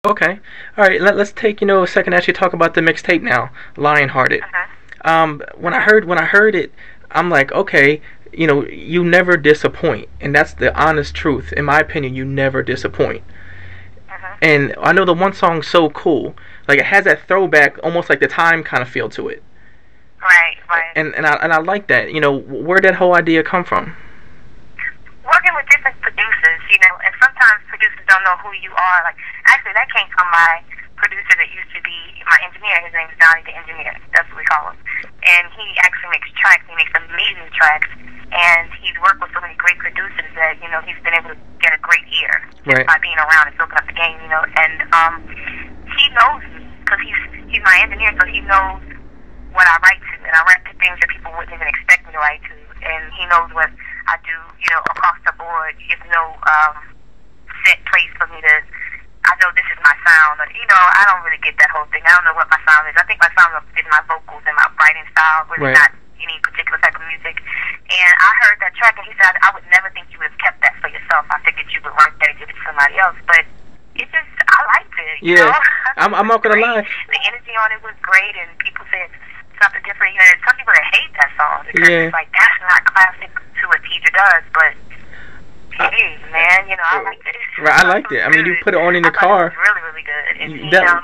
Okay. All right. Let's take a second to actually talk about the mixtape now, Lionhearted. Uh-huh. When I heard it, I'm like, okay, you never disappoint, and that's the honest truth. In my opinion, you never disappoint. Uh-huh. And I know the one song's so cool, like it has that throwback, almost like the time kind of feel to it. Right, right. And I like that. Where did that whole idea come from? Working with different producers, and sometimes producers don't know who you are. Like, actually, that came from my producer that used to be my engineer. His name is Donnie the Engineer. That's what we call him. And he actually makes tracks. He makes amazing tracks. And he's worked with so many great producers that, he's been able to get a great ear just Right. by being around and soaking up the game. And he knows me because he's my engineer, so he knows what I write to. And I write to things that people wouldn't even expect me to write to. And he knows what I do, across the board. It's no set place for me to, I know this is my sound. I don't really get that whole thing. I don't know what my sound is. I think my sound is my vocals and my writing style, really Right. not any particular type of music. And I heard that track and he said, I would never think you would have kept that for yourself. I figured you would write that and give it to somebody else. But I liked it, Yeah. I'm It was not gonna great. lie. The energy on it was great and people said something different. There's some people that hate that song because Yeah. it's like, that's not classic to what Teedra does, but hey, man, I liked it. Right, I liked it. I mean, you put it on in the I thought car. it was really, really good. And That-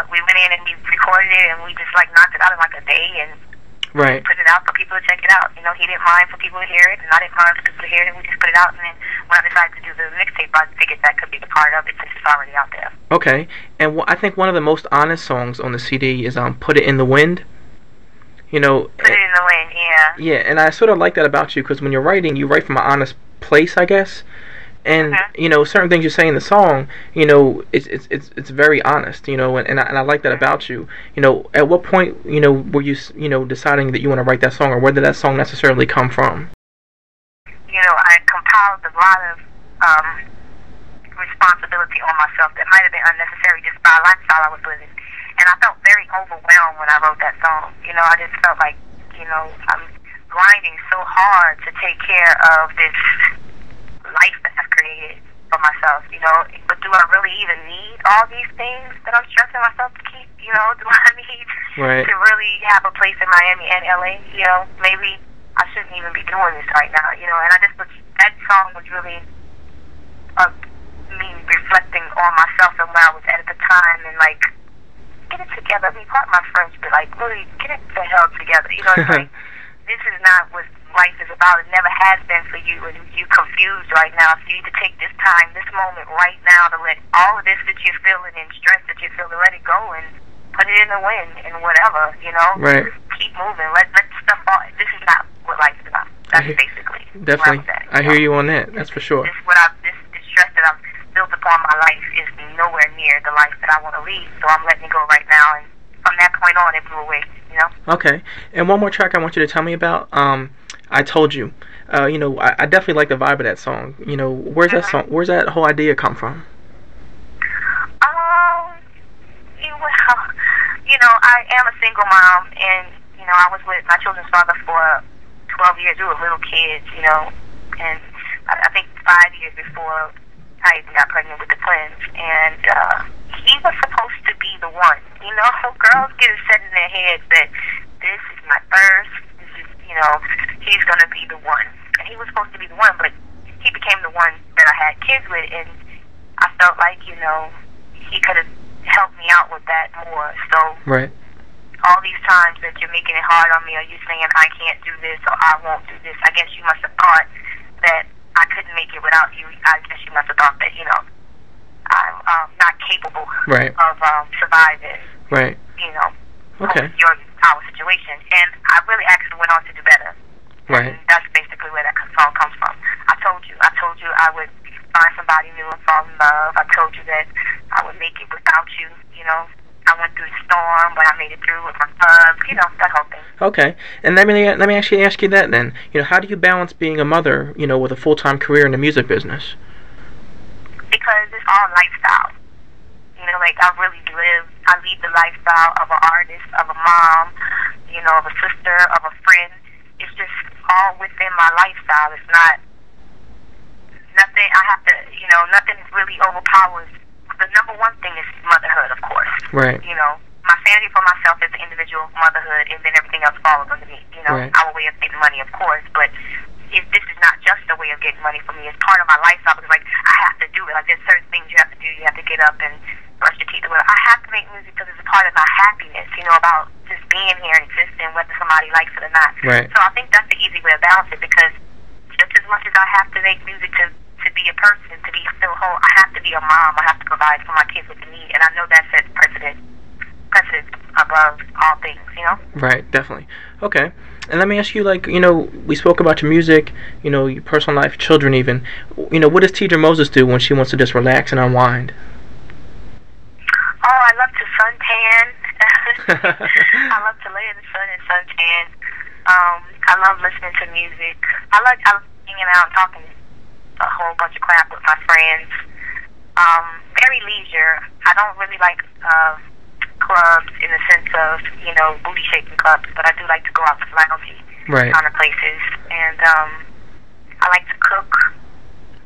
we went in and we recorded it and we just like knocked it out in like a day and Right. put it out for people to check it out. He didn't mind for people to hear it and I didn't mind for people to hear it and we just put it out and then when I decided to do the mixtape I figured that could be the part of it since it's already out there. Okay. And I think one of the most honest songs on the CD is "Put It in the Wind." Put it in the wind, yeah. Yeah, and I sort of like that about you because when you're writing, you write from an honest place, I guess. And certain things you say in the song, it's very honest, and I like that about you. At what point, were you, deciding that you want to write that song, or where did that song necessarily come from? I compiled a lot of responsibility on myself that might have been unnecessary just by a lifestyle I was living. And I felt very overwhelmed when I wrote that song. I just felt like, I'm grinding so hard to take care of this life that I've created for myself, But do I really even need all these things that I'm stressing myself to keep? Do I need Right. to really have a place in Miami and LA? Maybe I shouldn't even be doing this right now, And I just, that song was really me reflecting on myself and where I was at the time and like, get it together. I mean, part of my friends be like, really, get it the hell together. It's like, this is not what life is about. It never has been for you, and you're confused right now. So you need to take this time, this moment right now to let all of this that you're feeling and stress that you're feeling, let it go and put it in the wind and whatever, Right. Keep moving. Let stuff fall. This is not what life is about. That's basically Definitely. where I was at, I hear you on that. That's for sure. This stress that I've built upon my life is nowhere near the life that I want to lead. So I'm letting it go right now, and from that point on, it blew away. Okay. And one more track I want you to tell me about. I Told You. I definitely like the vibe of that song. Where's that song? Where's that whole idea come from? Well, I am a single mom, and I was with my children's father for 12 years. We were little kids, and I think 5 years before I even got pregnant with the twins, and he was supposed to be the one. Girls get it set in their heads that this is my first, this is, he's going to be the one. And he was supposed to be the one, but he became the one that I had kids with, and I felt like, he could have helped me out with that more. So Right. all these times that you're making it hard on me, or you saying I can't do this or I won't do this, I guess you must have thought that I couldn't make it without you. I guess you must have thought that, I'm not capable Right. of surviving, Right. Okay. our situation. And I really actually went on to do better. Right. And that's basically where that song comes from. I told you I would find somebody new and fall in love. I told you that I would make it without you, I went through the storm, but I made it through with my hugs, that whole thing. Okay. And let me actually ask you that then. How do you balance being a mother, with a full-time career in the music business? Because it's all lifestyle. Like I lead the lifestyle of an artist, of a mom, of a sister, of a friend. It's just all within my lifestyle. It's not nothing. I have to, you know, nothing really overpowers. The number one thing is motherhood, of course. Right. You know, my sanity for myself is the individual, motherhood, and then everything else follows underneath. You know, Right. our way of getting money, of course, but if this is not just a way of getting money for me, it's part of my lifestyle. Because like I have to do it. Like there's certain things you have to do. You have to get up and brush your teeth. Well, I have to make music because it's a part of my happiness. You know, about just being here and existing, whether somebody likes it or not. Right. So I think that's the easy way to balance it, because just as much as I have to make music to be a person, to be still whole, I have to be a mom. I have to provide for my kids what they need, and I know that sets precedent above all things. You know. Right. Definitely. Okay. And let me ask you, like, you know, we spoke about your music, you know, your personal life, children even. You know, what does Teedra Moses do when she wants to just relax and unwind? Oh, I love to suntan. I love to lay in the sun and suntan. I love listening to music. I love hanging out and talking a whole bunch of crap with my friends. Very leisure. I don't really like clubs in the sense of, you know, booty shaking clubs, but I do like to go out to loungy Right. kind of places. And I like to cook.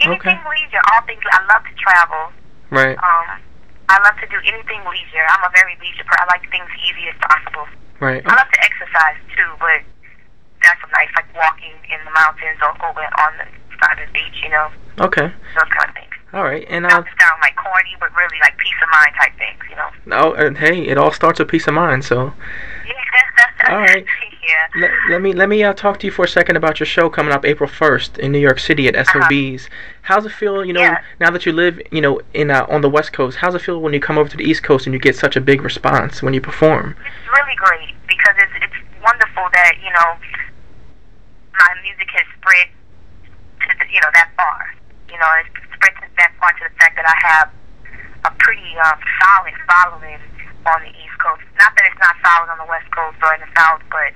Anything leisure, all things. I love to travel. Right. I love to do anything leisure. I'm a very leisure person. I like things easy as possible. Right. I love to exercise too, but that's nice, like walking in the mountains or over on the side of the beach, you know. Okay. Those kind of things. All right. And Not to sound like corny, but really like peace of mind type things, you know. oh, and hey, it all starts with peace of mind. So. Yeah. All right. Yeah. Let me talk to you for a second about your show coming up April 1st in New York City at SOBs. How's it feel, you know, Yeah. now that you live, you know, in on the West Coast? How's it feel when you come over to the East Coast and you get such a big response when you perform? It's really great because it's wonderful that, you know, my music has spread to you know, that far. You know, it's spread to that far, to the fact that I have a pretty solid following on the East Coast. Not that it's not solid on the West Coast or in the South, but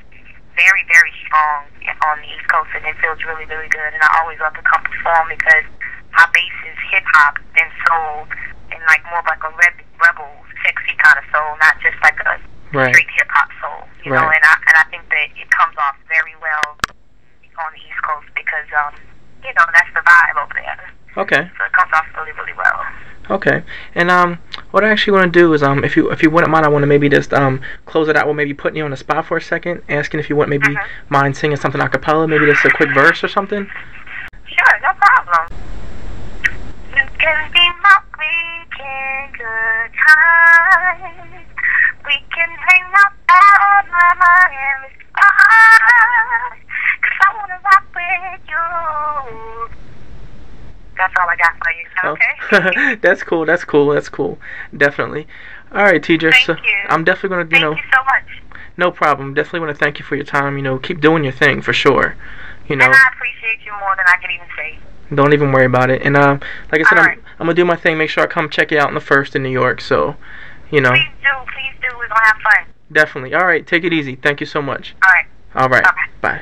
very, very strong on the East Coast, and it feels really, really good. And I always love to come perform because my base is hip hop and soul, and like more of like a rebel, sexy kind of soul, not just like a straight hip hop soul. You know, and I think that it comes off very well on the East Coast because you know, that's the vibe over there. Okay. So it comes off really, really well. Okay. And what I actually want to do is if you wouldn't mind, I want to maybe just close it out with maybe putting you on the spot for a second, asking if you wouldn't maybe mind singing something a cappella, maybe just a quick verse or something. Sure, no problem. You can be my weekend good time. We can hang out at my Miami spot. 'Cause I wanna rock with you. That's all I got for you. Is that okay? That's cool. That's cool. That's cool. Definitely. All right, Teedra. Thank so you. I'm definitely gonna, you know. Thank you so much. No problem. Definitely want to thank you for your time. You know, keep doing your thing for sure. You know. And I appreciate you more than I can even say. Don't even worry about it. And like I said, All right. I'm gonna do my thing. Make sure I come check you out on the 1st in New York. So, you know. Please do. Please do. We're gonna have fun. Definitely. All right. Take it easy. Thank you so much. All right. All right. Okay. Bye.